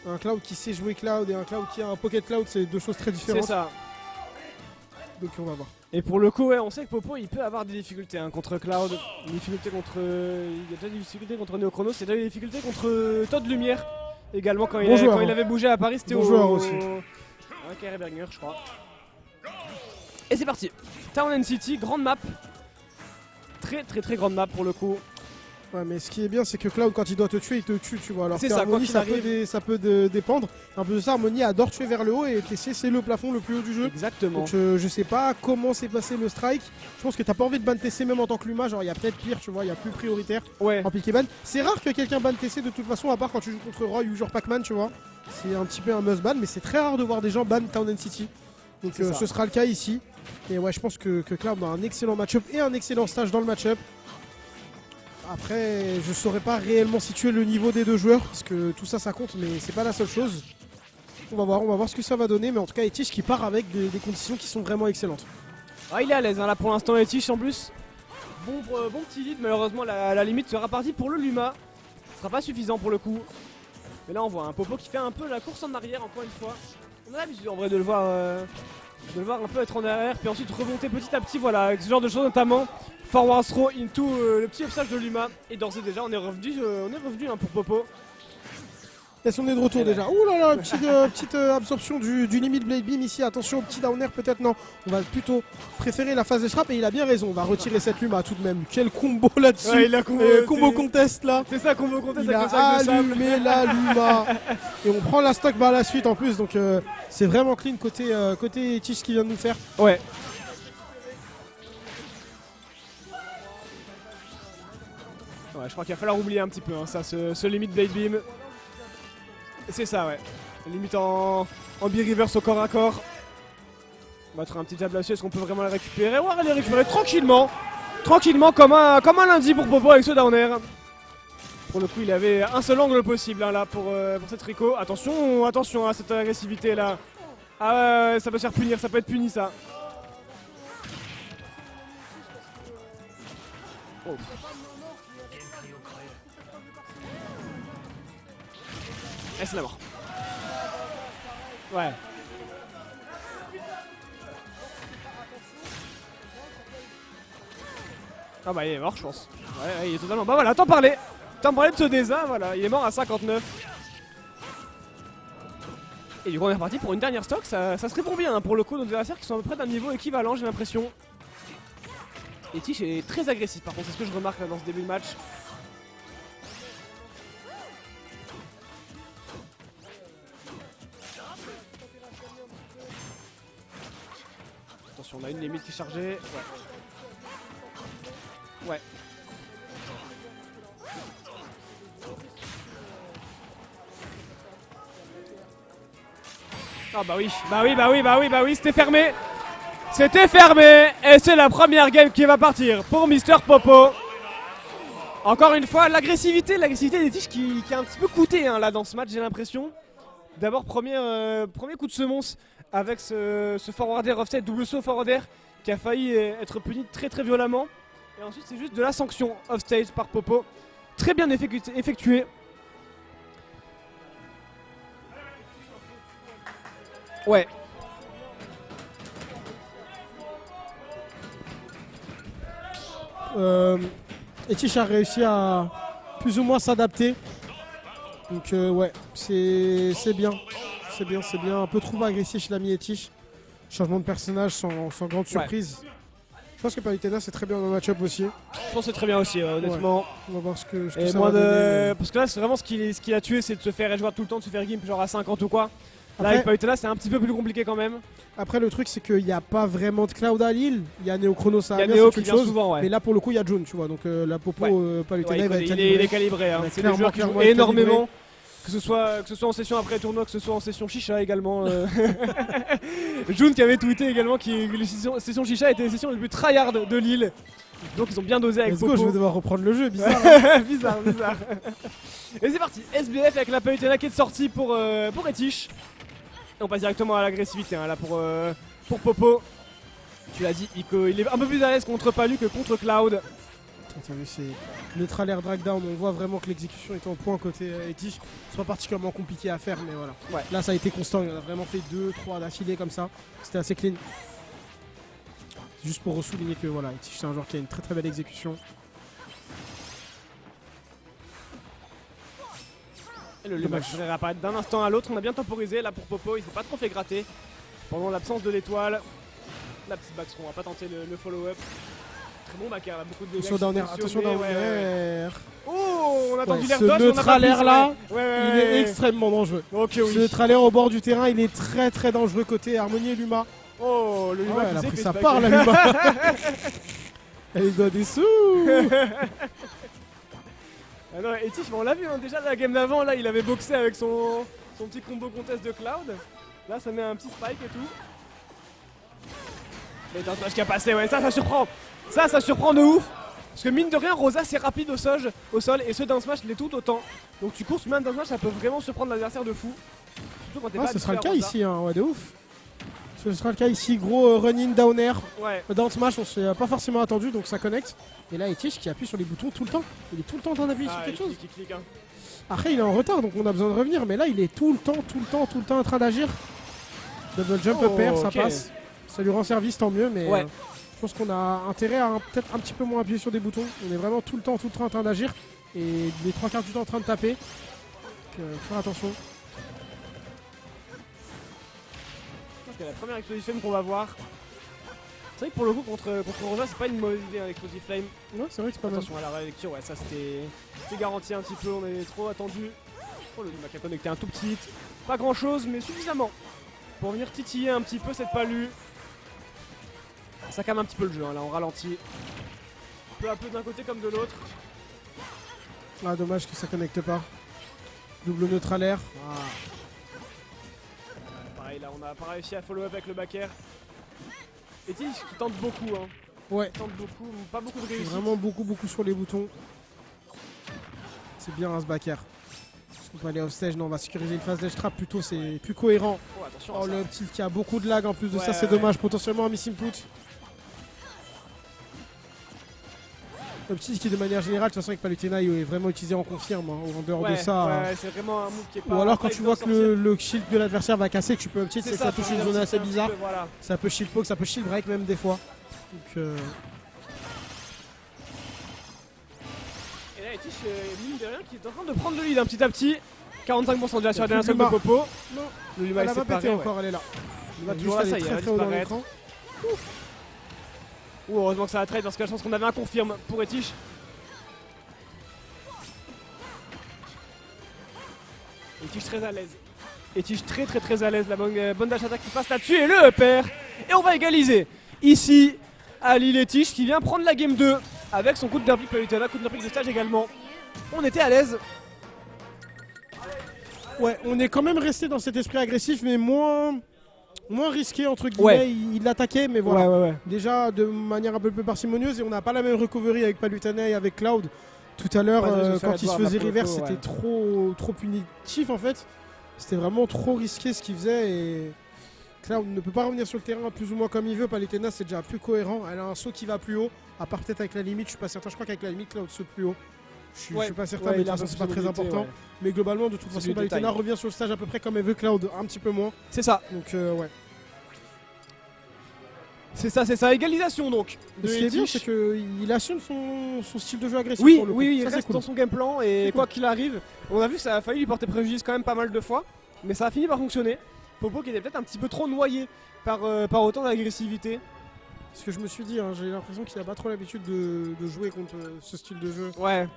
Un Cloud qui sait jouer Cloud et un Cloud qui a un Pocket Cloud, c'est deux choses très différentes. C'est ça. Donc on va voir. Et pour le coup, ouais, on sait que Popo il peut avoir des difficultés hein, contre Cloud, des difficultés contre. Il y a déjà des difficultés contre Neochronos, il y a déjà des difficultés contre Todd Lumière également quand, il avait bougé à Paris, c'était bon joueur aussi. Carré Berger, je crois. Et c'est parti. Town and City, grande map. Très grande map pour le coup. Ouais, mais ce qui est bien, c'est que Cloud, quand il doit te tuer, il te tue, tu vois. Alors c'est que ça, Harmony, quand il ça peut dépendre. Un peu de ça, Harmony adore tuer vers le haut et TC, c'est le plafond le plus haut du jeu. Exactement. Donc je sais pas comment s'est passé le strike. Je pense que t'as pas envie de ban TC même en tant que Luma. Genre, il y a peut-être pire, tu vois, il y a plus prioritaire en piqué ban. C'est rare que quelqu'un ban TC de toute façon, à part quand tu joues contre Roy ou genre Pac-Man, tu vois. C'est un petit peu un must ban, mais c'est très rare de voir des gens ban Town and City. Donc ce sera le cas ici. Et ouais, je pense que Cloud a un excellent match-up et un excellent stage dans le match-up. Après, je saurais pas réellement situer le niveau des deux joueurs, parce que tout ça, ça compte, mais c'est pas la seule chose. On va voir ce que ça va donner, mais en tout cas, Etish qui part avec des conditions qui sont vraiment excellentes. Ah, il est à l'aise hein, là pour l'instant, Etish en plus. Bon petit lead, malheureusement, la limite sera partie pour le Luma. Ce sera pas suffisant pour le coup. Mais là, on voit un Popo qui fait un peu la course en arrière, encore une fois. On a l'habitude en vrai de le voir un peu être en arrière, puis ensuite remonter petit à petit, voilà, avec ce genre de choses notamment. Forward throw into le petit upstage de Luma. Et d'ores et déjà, on est revenu hein, pour Popo. Yes, on est de retour déjà. Ouh là là, petite absorption du limit Blade Beam ici. Attention au petit downer, peut-être non. On va plutôt préférer la phase de shrap et il a bien raison. On va retirer cette Luma tout de même. Quel combo là-dessus. Ouais, il a combo contest là. C'est ça, combo contest il avec le sac de sable. allumé la Luma. Et on prend la stock par la suite en plus. Donc c'est vraiment clean côté Tish qui vient de nous faire. Ouais. Ouais, je crois qu'il va falloir oublier un petit peu hein, ça, ce limit Blade Beam. C'est ça, ouais. Limite en B-reverse au corps à corps. On va mettre un petit jab là-dessus. Est-ce qu'on peut vraiment la récupérer? Ouais, elle est récupérée tranquillement. Tranquillement, comme un lundi pour Popo avec ce downer. Pour le coup, il avait un seul angle possible hein, là pour cette Rico. Attention à cette agressivité là. Ah ouais, ça peut se faire punir, ça peut être puni ça. Oh. Et c'est la mort. Ouais. Ah bah il est mort je pense. Ouais, il est totalement... Bah voilà, t'en parlais de ce Deza, voilà, il est mort à 59. Et du coup on est reparti pour une dernière stock, ça se répond bien hein, pour le coup, nos adversaires qui sont à peu près d'un niveau équivalent j'ai l'impression. Et Tish est très agressif par contre, c'est ce que je remarque là, dans ce début de match. Attention, on a une limite qui est chargée. Ouais. Ah bah oui, c'était fermé. C'était fermé et c'est la première game qui va partir pour Mister Popo. Encore une fois, l'agressivité des Tish qui a un petit peu coûté hein, là dans ce match, j'ai l'impression. D'abord, premier coup de semonce avec ce forwarder offset, double saut forwarder qui a failli être puni très violemment. Et ensuite, c'est juste de la sanction offstage par Popo. Très bien effectué. Ouais. Etish a réussi à plus ou moins s'adapter. Donc ouais, c'est bien. C'est bien. Un peu trop agressif chez l'ami Etish. Changement de personnage sans grande surprise. Ouais. Je pense que Palutena c'est très bien dans le match-up aussi. Je pense que c'est très bien aussi, honnêtement. Ouais. On va voir ce que ça va donner. Parce que là, c'est vraiment ce qui a tué, c'est de se faire edge tout le temps, de se faire gimp genre à 50 ou quoi. Là, avec Palutena, c'est un petit peu plus compliqué quand même. Après, le truc, c'est qu'il n'y a pas vraiment de Cloud à Lille. Il y a Neochronos à Amiens, c'est quelque chose. Souvent, ouais. Mais là, pour le coup, il y a June, tu vois. Donc la Popo, Palutena, il va être calibré. Il est calibré. Hein. C'est des joueurs qui jouent énormément. Que ce soit en session après tournoi, que ce soit en session chicha également. June qui avait tweeté également que les sessions chicha étaient les sessions les plus tryhard de Lille. Donc ils ont bien dosé avec Popo. Je vais devoir reprendre le jeu, bizarre. Hein. bizarre. Et c'est parti, SBF avec la Palutena qui est sortie pour Etish. Et on passe directement à l'agressivité hein, là pour Popo. Tu l'as dit, il est un peu plus à l'aise contre Palu que contre Cloud. T'as vu, c'est neutral air drag down, on voit vraiment que l'exécution est en point côté Etich. C'est pas particulièrement compliqué à faire, mais voilà. Ouais. Là, ça a été constant, il en a vraiment fait 2-3 d'affilée comme ça. C'était assez clean. Juste pour souligner que voilà, Etich c'est un joueur qui a une très très belle exécution. Et le match devrait réapparaître d'un instant à l'autre. On a bien temporisé là pour Popo, il s'est pas trop fait gratter pendant l'absence de l'étoile. La petite backthrow, on va pas tenter le follow-up. Très bon backer, là, beaucoup de dégâts. Attention down air. Oh, on a tendu l'air ce dodge, neutral air là, il il est extrêmement dangereux. Ok, oui. Ce neutral air au bord du terrain, il est très très dangereux côté Harmonie et Luma. Oh, le Luma elle a qui pris s'est sa fait part la Luma. Elle doit des sous. Ah non, Etich, on l'a vu hein, déjà la game d'avant, là il avait boxé avec son petit combo contest de Cloud. Là ça met un petit spike et tout. Mais dans ce qui a passé, ouais, ça surprend. Ça surprend de ouf. Parce que mine de rien, Rosa c'est rapide au sol et ce down smash l'est tout autant. Donc tu cours sur un down smash, ça peut vraiment surprendre l'adversaire de fou. Surtout quand t'es pas ce sera le cas Rosa. ici, hein, ouais, de ouf. Ce sera le cas ici, gros run-in down air. Ouais. Down smash, on s'est pas forcément attendu, donc ça connecte. Et là, Etich qui appuie sur les boutons tout le temps. Il est tout le temps en train d'appuyer sur quelque chose. Clique, hein. Après, il est en retard, donc on a besoin de revenir. Mais là, il est tout le temps en train d'agir. Double jump pair, ça passe. Ça lui rend service, tant mieux. Mais je pense qu'on a intérêt à peut-être un petit peu moins appuyer sur des boutons. On est vraiment tout le temps en train d'agir. Et les 3/4 du temps en train de taper. Donc, faire attention. C'est la première Explosive qu'on va voir. C'est vrai que pour le coup contre Rosa c'est pas une mauvaise idée avec Explosive Flame. Non, c'est vrai que c'est pas mal. Attention à la relecture, ouais, ça c'était garanti un petit peu, on est trop attendu. Oh, le Luma qui a connecté un tout petit hit. Pas grand chose, mais suffisamment pour venir titiller un petit peu cette palue. Ça calme un petit peu le jeu, hein, là on ralentit. Peu à peu d'un côté comme de l'autre. Ah, dommage que ça connecte pas. Double neutral air. Ah. Pareil, là on a pas réussi à follow up avec le back air. Etich qui tente beaucoup, hein. Ouais. Il tente beaucoup, pas beaucoup de réussite. Vraiment beaucoup sur les boutons. C'est bien hein, ce back air. Est-ce qu'on peut aller au stage? Non, on va sécuriser une phase d'edge trap plutôt, c'est plus cohérent. Oh, attention Oh, le petit qui a beaucoup de lag en plus de ça, c'est dommage. Potentiellement un miss input. Le petit qui de manière générale, de toute façon avec Palutena il est vraiment utilisé en confirme, hein, en dehors de ça. Ouais, c'est vraiment un move qui est pas. Ou alors quand tu vois que le shield de l'adversaire va casser, que tu peux up tilt, c'est que ça touche une zone assez bizarre. Voilà. Ça peut shield poke, ça peut shield break même des fois. Donc Et là Etich, mine de rien, qui est en train de prendre le lead petit à petit. 45% déjà sur la dernière seconde de Popo. Non, le Luma elle est va séparé péter encore, elle est là. Il va toujours là, ça y est, elle va disparaître. Ouh, heureusement que ça a trade parce que je pense qu'on avait un confirme pour Etich. Etich très à l'aise. Etich très à l'aise. La bonne dash attack qui passe là-dessus et le upper. Et on va égaliser. Ici, Ali Etich qui vient prendre la game 2 avec son coup de derby Palutena, coup de derby de stage également. On était à l'aise. Ouais, on est quand même resté dans cet esprit agressif, mais moins risqué entre guillemets. Ouais. Il l'attaquait, mais voilà. Ouais. Déjà de manière un peu plus parcimonieuse et on n'a pas la même recovery avec Palutena et avec Cloud. Tout à l'heure, quand il se faisait reverse, c'était trop punitif en fait. C'était vraiment trop risqué ce qu'il faisait et Cloud ne peut pas revenir sur le terrain plus ou moins comme il veut. Palutena c'est déjà plus cohérent. Elle a un saut qui va plus haut, à part peut-être avec la limite. Je suis pas certain. Je crois qu'avec la limite, Cloud saute plus haut. Je suis pas certain, mais de toute façon c'est pas très important. Ouais. Mais globalement, de toute façon, Palutena revient sur le stage à peu près comme elle veut. Cloud un petit peu moins. C'est ça. Donc ouais. C'est ça, égalisation donc. Ce qui est bien, c'est qu'il assume son style de jeu agressif. Oui, pour le coup. oui, ça, il reste dans son game plan et quoi qu'il arrive, on a vu que ça a failli lui porter préjudice quand même pas mal de fois, mais ça a fini par fonctionner. Popo qui était peut-être un petit peu trop noyé par autant d'agressivité. Ce que je me suis dit, hein, j'ai l'impression qu'il n'a pas trop l'habitude de jouer contre ce style de jeu. Ouais.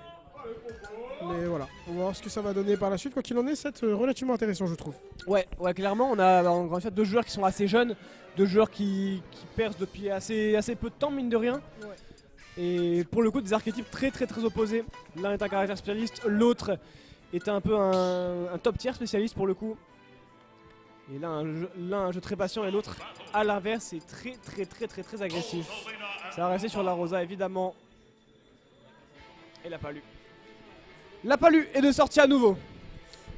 Mais voilà, on va voir ce que ça va donner par la suite. Quoi qu'il en est, c'est relativement intéressant, je trouve. Ouais, clairement, on a en fait deux joueurs qui sont assez jeunes, deux joueurs qui percent depuis assez peu de temps, mine de rien. Ouais. Et pour le coup, des archétypes très opposés. L'un est un caractère spécialiste, l'autre est un peu un top tier spécialiste pour le coup. Et là, l'un un jeu très patient et l'autre, à l'inverse, est très agressif. Ça va rester sur la Rosa, évidemment. Et la Palu. La Palu est de sortie à nouveau.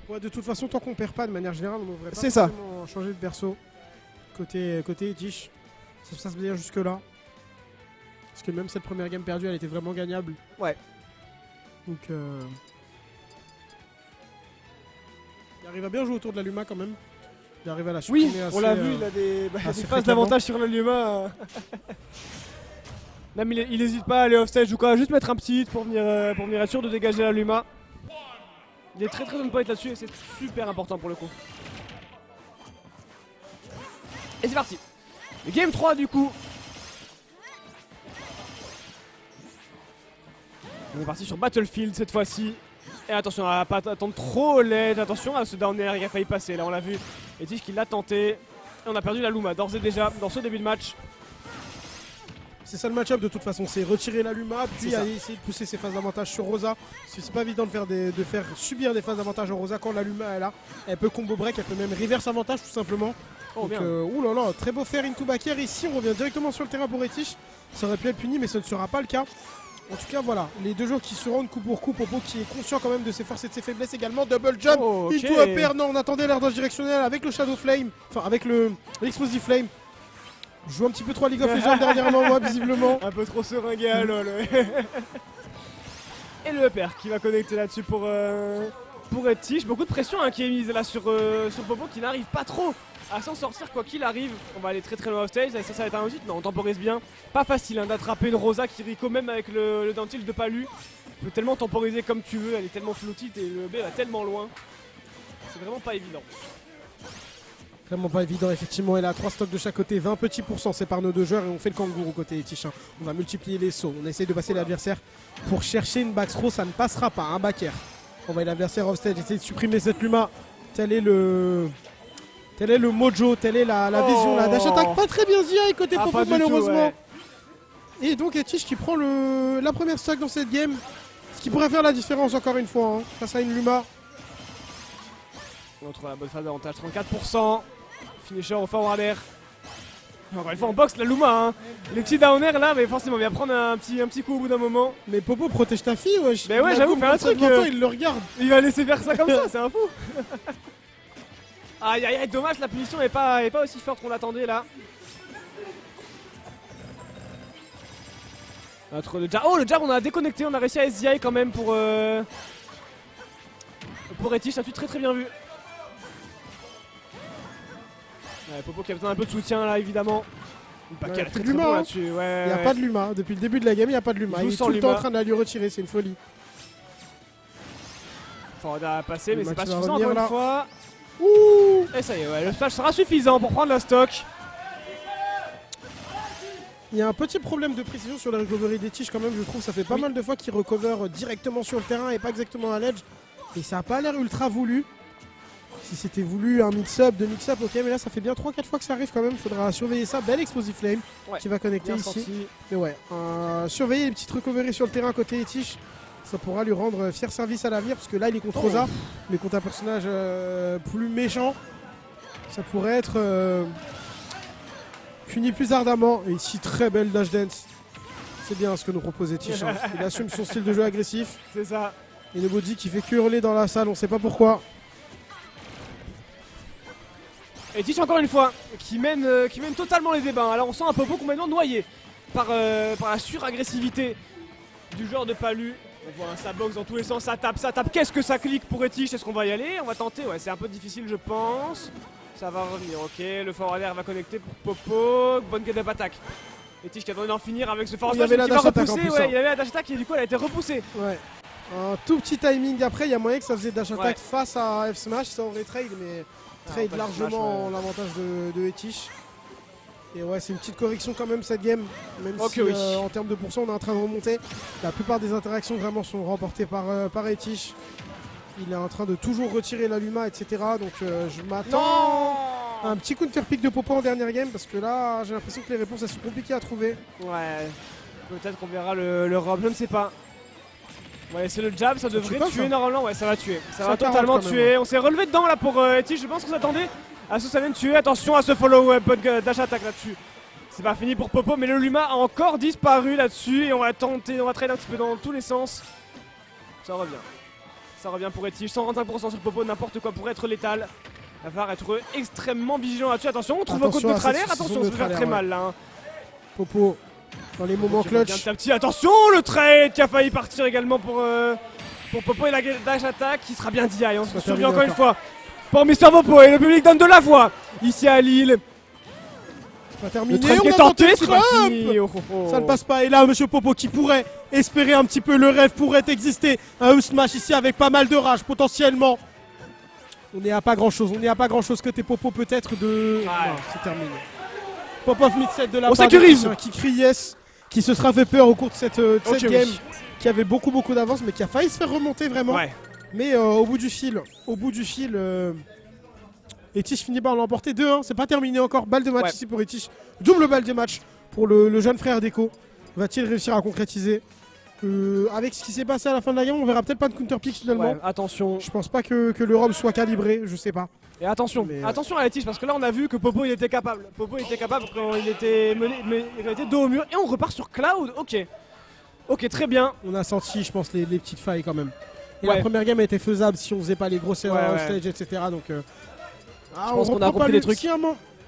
Ouais, de toute façon, tant qu'on perd pas de manière générale, on devrait pas forcément changer de perso. Côté Etich. Ça se passe bien jusque là. Parce que même cette première game perdue, elle était vraiment gagnable. Ouais. Donc il arrive à bien jouer autour de la Luma quand même. Il arrive à la supprimer assez... on l'a vu, il a des phases d'avantage sur la Luma. Même il n'hésite pas à aller offstage ou quoi, juste mettre un petit hit pour venir être sûr de dégager la Luma. Il est très on point là-dessus et c'est super important pour le coup. Et c'est parti. Le game 3 du coup. On est parti sur Battlefield cette fois-ci. Et attention à pas attendre trop l'aide. Attention à ce down air, il a failli passer. Là on l'a vu. Etich qui l'a tenté. Et on a perdu la Luma d'ores et déjà dans ce début de match. C'est ça le match-up de toute façon, c'est retirer la Luma, puis aller essayer de pousser ses phases d'avantage sur Rosa. Parce que c'est pas évident de faire subir des phases d'avantage en Rosa quand la Luma est là. Elle peut combo break, elle peut même reverse avantage tout simplement. Oh, donc oulala, très beau faire into back air. Ici on revient directement sur le terrain pour Etich. Ça aurait pu être puni mais ce ne sera pas le cas. En tout cas voilà, les deux joueurs qui se rendent coup pour coup, Popo qui est conscient quand même de ses forces et de ses faiblesses également. Double jump, into up air, non on attendait l'air directionnel avec le Shadow Flame, enfin avec l'Explosive Flame. Je joue un petit peu trop à League of Legends dernièrement moi visiblement. Un peu trop seringué à lol. Et le upper qui va connecter là-dessus pour Etich. Beaucoup de pression qui est mise là sur Popo qui n'arrive pas trop à s'en sortir quoi qu'il arrive. On va aller très loin off stage, ça va être un hit. Non on temporise bien. Pas facile d'attraper une Rosa qui rico même avec le down tilt de Palu. Tu peux tellement temporiser comme tu veux, elle est tellement flottite et le B va tellement loin. C'est vraiment pas évident. Vraiment pas évident effectivement, elle a 3 stocks de chaque côté, 20 petits pourcents séparent nos deux joueurs et on fait le kangourou côté Etich. On va multiplier les sauts, on essaye de passer l'adversaire pour chercher une back throw, ça ne passera pas, un back air. On va l'adversaire off stage, essayer de supprimer cette Luma, tel est le mojo, telle est la vision, la dash attack, pas très bien ZI côté Popo malheureusement. Ouais. Et donc Etich qui prend la première stock dans cette game, ce qui pourrait faire la différence encore une fois, face à une Luma. On trouve la bonne phase d'avantage, 34%. Finisher au forward air. Encore une fois on boxe la Luma Les petits down air là mais forcément il va prendre un petit coup au bout d'un moment. Mais Popo protège ta fille wesh. Mais ouais j'avoue faire un truc il le regarde. Il va laisser faire ça comme ça, c'est un fou. Aïe aïe aïe, dommage la punition n'est pas aussi forte qu'on l'attendait là. Le jab on a déconnecté, on a réussi à SDI quand même pour Etich, ça a très bien vu. Ouais, Popo qui a besoin d'un peu de soutien là évidemment. Il n'y a pas de Luma là-dessus. Il n'y a pas de Luma. Depuis le début de la game, il n'y a pas de Luma. Il est tout le temps en train de la lui retirer, c'est une folie. Forward à passer, mais c'est pas suffisant encore une fois. Et ça y est, ouais, le splash sera suffisant pour prendre la stock. Il y a un petit problème de précision sur la recovery d'Etich quand même, je trouve. Ça fait pas mal de fois qu'il recover directement sur le terrain et pas exactement à l'edge. Et ça n'a pas l'air ultra voulu. Si c'était voulu un mix-up, de mix-up, ok, mais là ça fait bien 3-4 fois que ça arrive quand même, il faudra surveiller ça. Belle Explosive Flame qui va connecter ici. Senti. Mais ouais, surveiller les petites recoveries sur le terrain côté Etich, ça pourra lui rendre fier service à l'avenir, parce que là il est contre Rosa, mais contre un personnage plus méchant, ça pourrait être puni plus ardemment. Et ici, très belle dash dance. C'est bien ce que nous propose Etich. Il assume son style de jeu agressif. C'est ça. Et Nobody qui fait que hurler dans la salle, on sait pas pourquoi. Etich encore une fois qui mène totalement les débats. Alors on sent un Popo complètement noyé par la suragressivité du joueur de Palu. On voit ça boxe dans tous les sens, ça tape. Qu'est-ce que ça clique pour Etich? Est-ce qu'on va y aller? On va tenter, ouais c'est un peu difficile je pense. Ça va revenir, ok, le forward air va connecter pour Popo. Bonne get up attack. Etich qui a tenté d'en finir avec ce forward air qui va repousser. Ouais, il y avait la dash attack et du coup elle a été repoussée. Ouais. Un tout petit timing après, il y a moyen que ça faisait dash attack face à F Smash, ça aurait trade, mais trade largement l'avantage de Etich. Et ouais, c'est une petite correction quand même cette game, même si en termes de pourcent on est en train de remonter. La plupart des interactions vraiment sont remportées par Etich. Il est en train de toujours retirer la Luma, etc. Donc je m'attends à un petit counter pick de Popo en dernière game, parce que là j'ai l'impression que les réponses elles sont compliquées à trouver. Ouais, peut-être qu'on verra le rob, je ne sais pas. Ouais, c'est le jab, ça devrait tuer normalement, ouais ça va tuer. Ça va totalement tuer. On s'est relevé dedans là pour Etich, je pense qu'on s'attendait à ce que ça vienne tuer. Attention à ce follow-up, dash attack là-dessus. C'est pas fini pour Popo, mais le Luma a encore disparu là-dessus et on va tenter, on va trade un petit peu dans tous les sens. Ça revient. Ça revient pour Etich, 125% sur Popo, n'importe quoi pour être létal. Il va falloir être extrêmement vigilant là-dessus. Attention, on trouve un code neutre à l'air, attention, on se fait faire très mal là. Popo dans les moments clutch. Petit, attention, le trade qui a failli partir également pour Popo et la dash attack qui sera bien DI. On se souvient encore une fois pour Mister Popo et le public donne de la voix ici à Lille. C'est pas terminé. Le trade qui est tenté, c'est parti. Ça ne passe pas. Et là, Monsieur Popo qui pourrait espérer un petit peu le rêve pourrait exister. Un house smash ici avec pas mal de rage potentiellement. On n'est à pas grand chose. On n'est à pas grand chose côté Popo peut-être de. Non, c'est terminé. Popov mid-set de la part de qui crie yes, qui se sera fait peur au cours de cette game, qui avait beaucoup d'avance, mais qui a failli se faire remonter vraiment. Ouais. Mais au bout du fil, Etich finit par l'emporter 2-1. C'est pas terminé encore. Balle de match ici pour Etich. Double balle de match pour le jeune frère d'Echo. Va-t-il réussir à concrétiser avec ce qui s'est passé à la fin de la game, on verra peut-être pas de counter-pick finalement. Ouais, attention. Je pense pas que le rob soit calibré, je sais pas. Et attention, attention à Etich parce que là on a vu que Popo il était capable. Popo il était capable quand il était mené, mais il était dos au mur. Et on repart sur Cloud, ok très bien. On a senti je pense les petites failles quand même. Et la première game a été faisable si on faisait pas les grosses erreurs stage etc. Donc je pense qu'on a compris les trucs.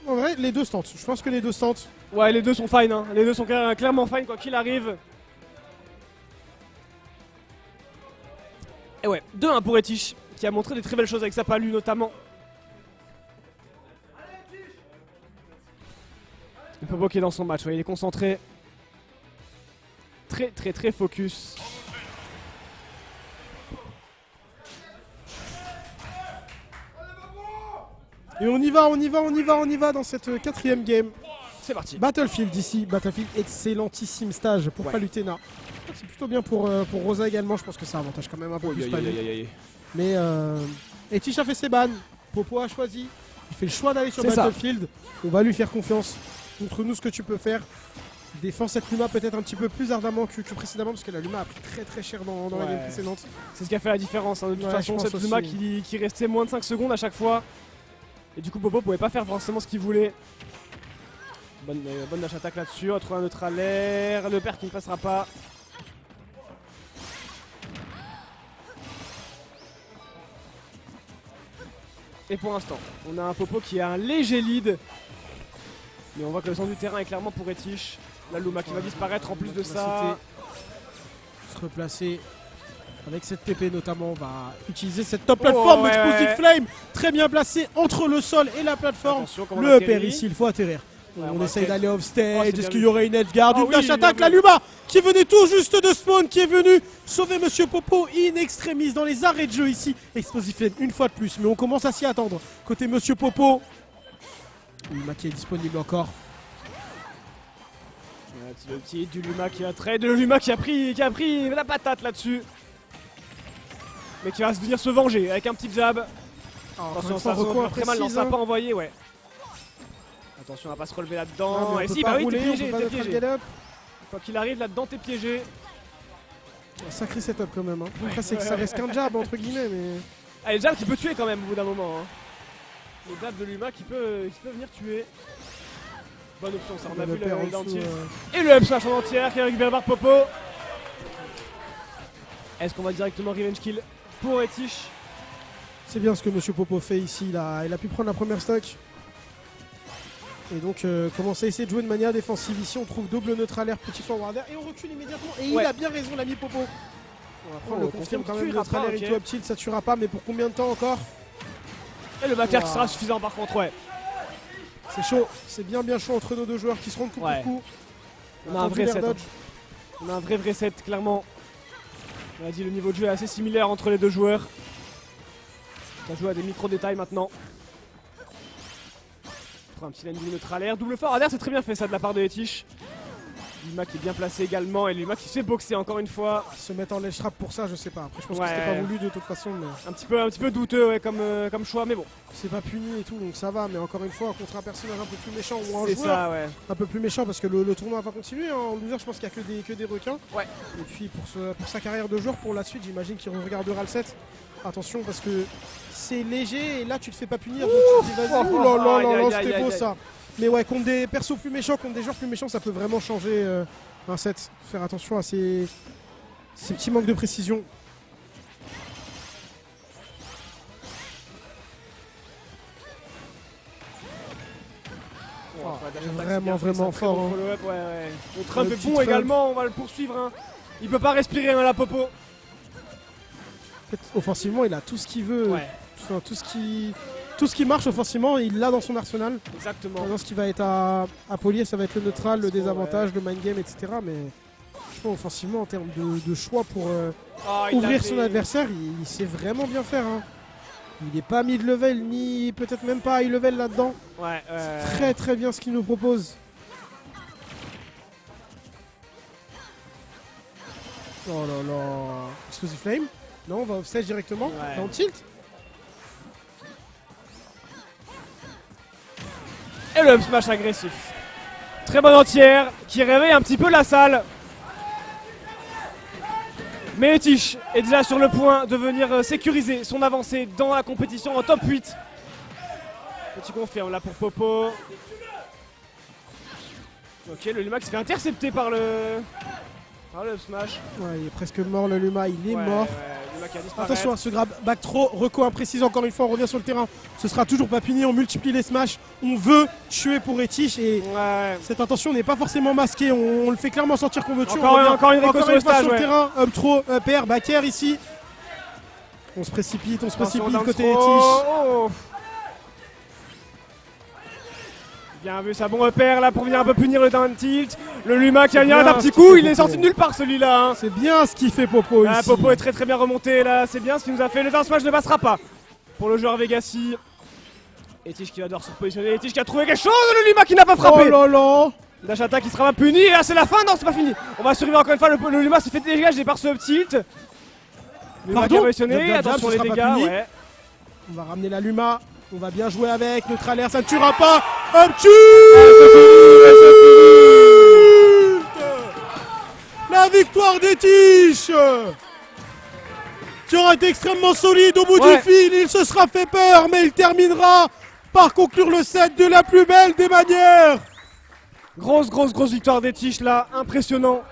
En vrai les deux se tentent, je pense que les deux se tentent. Ouais les deux sont fine, hein. Les deux sont clairement fine quoi qu'il arrive. Et ouais, 2-1 pour Etich qui a montré des très belles choses avec sa palu notamment. Popo qui est dans son match, ouais, il est concentré. Très focus. Et on y va dans cette quatrième game. C'est parti. Battlefield ici, Battlefield excellentissime stage pour Palutena. C'est plutôt bien pour Rosa également, je pense que ça avantage quand même un peu plus Palutena. Mais Etich a fait ses bans, Popo a choisi, il fait le choix d'aller sur Battlefield. On va lui faire confiance. Montre-nous ce que tu peux faire. Défends cette Luma peut-être un petit peu plus ardemment que précédemment parce que la Luma a pris très cher dans la game précédente. C'est ce qui a fait la différence, hein. De toute façon cette Luma qui restait moins de 5 secondes à chaque fois. Et du coup Popo pouvait pas faire forcément ce qu'il voulait. Bonne dash attaque là-dessus, on va trouver un neutral air, le père qui ne passera pas. Et pour l'instant, on a un Popo qui a un léger lead. Mais on voit que le centre du terrain est clairement pour Etich. La Luma qui va disparaître en plus de ça. Se replacer avec cette TP notamment. On va utiliser cette top plateforme Explosive Flame. Très bien placé entre le sol et la plateforme. Le EPR ici, il faut atterrir. On essaye d'aller off stage. Est-ce qu'il y aurait une edge guard? Une dash attaque, la Luma qui venait tout juste de spawn, qui est venu sauver Monsieur Popo in extremis dans les arrêts de jeu ici. Explosive Flame une fois de plus, mais on commence à s'y attendre. Côté Monsieur Popo. Luma qui est disponible encore. Le petit du Luma qui a trade, le Luma qui a pris la patate là-dessus. Mais qui va venir se venger avec un petit jab. Attention, ça très mal, ça n'a pas envoyé, Attention à pas se relever là-dedans. Et si, bah oui, t'es piégé, Quoi qu'il arrive, là-dedans, t'es piégé. Un sacré setup quand même. Après, ça reste qu'un jab entre guillemets, mais. Ah, le jab qui peut tuer quand même au bout d'un moment. Le jab de Luma qui peut venir tuer. Bonne option, ça, on a vu le dentier. Et le up smash en entière qui récupère par Popo. Est-ce qu'on va directement revenge kill pour Etich? C'est bien ce que Monsieur Popo fait ici. Il a pu prendre la première stock. Et donc commencer à essayer de jouer de manière défensive. Ici on trouve double neutral air, petit forward air. Et on recule immédiatement. Et il a bien raison l'ami Popo. On va prendre le confirme quand même. Neutral air et tout up tilt, ça tuera pas. Mais pour combien de temps encore? Et le back air qui sera suffisant par contre, C'est chaud, c'est bien chaud entre nos deux joueurs qui se rendent coup pour coup. On a un vrai set. On a un vrai set, clairement. On a dit le niveau de jeu est assez similaire entre les deux joueurs. On va jouer à des micro-détails maintenant. Un petit landing neutral air. Double forward air, c'est très bien fait ça de la part de Etich. Luma qui est bien placé également et Luma qui se fait boxer encore une fois. Se mettre en ledge trap pour ça, je sais pas. Après, je pense que c'était pas voulu de toute façon. Mais... Un petit peu douteux comme choix, mais bon. C'est pas puni et tout, donc ça va. Mais encore une fois, contre un personnage un peu plus méchant ou un joueur un peu plus méchant parce que le tournoi va continuer. En loser, je pense qu'il y a que des requins. Et puis pour sa carrière de joueur, pour la suite, j'imagine qu'il regardera le set. Attention parce que c'est léger et là tu te fais pas punir. Donc tu te dis vas-y. Ouh là, c'était beau ça. Mais ouais, contre des persos plus méchants, contre des joueurs plus méchants, ça peut vraiment changer un set. Faire attention à ces petits manques de précision. Vraiment fort. Bon le Trump est bon également, on va le poursuivre. Hein. Il peut pas respirer hein, la Popo. En fait, offensivement, il a tout ce qu'il veut. Ouais. Enfin, tout ce qui marche offensivement, il l'a dans son arsenal. Exactement. Maintenant, ce qui va être à polier, ça va être le neutral, le désavantage, le mind game, etc. Mais franchement, offensivement, en termes de choix pour ouvrir son adversaire, il sait vraiment bien faire. Hein. Il n'est pas mid-level, ni peut-être même pas high-level là-dedans. C'est très bien ce qu'il nous propose. Oh là là. Explosive Flame. Non, on va offstage directement dans le tilt. Et le up smash agressif. Très bonne entière qui réveille un petit peu la salle. Mais Tish est déjà sur le point de venir sécuriser son avancée dans la compétition en top 8. Petit confirme là pour Popo. Ok, le Luma qui se fait intercepter par le up smash. Ouais, il est presque mort le Luma, il est mort. Luma qui a disparu. Attention à ce grab back trop, reco imprécis encore une fois, on revient sur le terrain. Ce sera toujours pas puni, on multiplie les smash. On veut tuer pour Etish et cette intention n'est pas forcément masquée. On le fait clairement sentir qu'on veut tuer. Encore une reco sur le stage, sur le terrain. Up trop, up air, back air ici. On se précipite côté Etish. Bien vu, ça bon repère là pour venir un peu punir le down tilt. Le Luma qui a mis un petit coup, il est sorti de nulle part celui-là. Hein. C'est bien ce qu'il fait Popo ici. Popo est très bien remonté là, c'est bien ce qu'il nous a fait. Le down smash ne passera pas pour le joueur Vegassi. Etish qui va devoir se repositionner, Etish qui a trouvé quelque chose, le Luma qui n'a pas frappé. Oh là là. Dash attack qui sera pas puni, et là c'est la fin, non c'est pas fini. On va survivre encore une fois, le Luma s'est fait dégager par ce up tilt. Luma qui a positionné, attention les dégâts, On va ramener la Luma. On va bien jouer avec, neutral air, ça ne tuera pas. Up tilt. La victoire d'Etish qui aura été extrêmement solide au bout du fil. Il se sera fait peur, mais il terminera par conclure le set de la plus belle des manières. Grosse victoire d'Etish là, impressionnant.